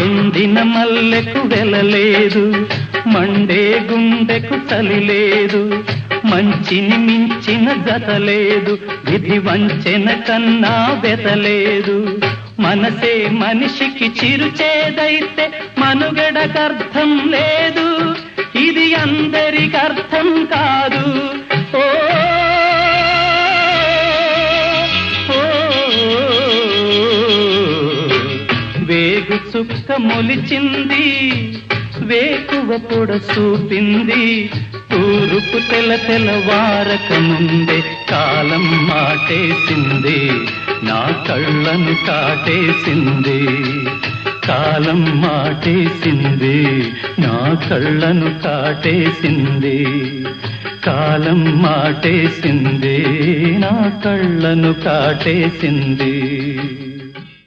ఎండిన మల్లెకు వెలలేదు, మండే గుండెకు చలి లేదు, మంచిని మించిన జతలేదు, విధి వంచెన కన్నా వెతలేదు. మనసే మనిషికి చిరుచేదైతే మనుగడకర్థం లేదు, ఇది అందరికర్థం కాదు. ఓ వేగు చుక్క మొలిచింది, వేకువ పొడ చూపింది, తూరుపు తెలవారక ముందే కాలం మాటేసింది, నా కళ్ళను కాటేసింది. కాలం మాటేసింది, నా కళ్ళను కాటేసింది. కాలం మాటేసింది, నా కళ్ళను కాటేసింది.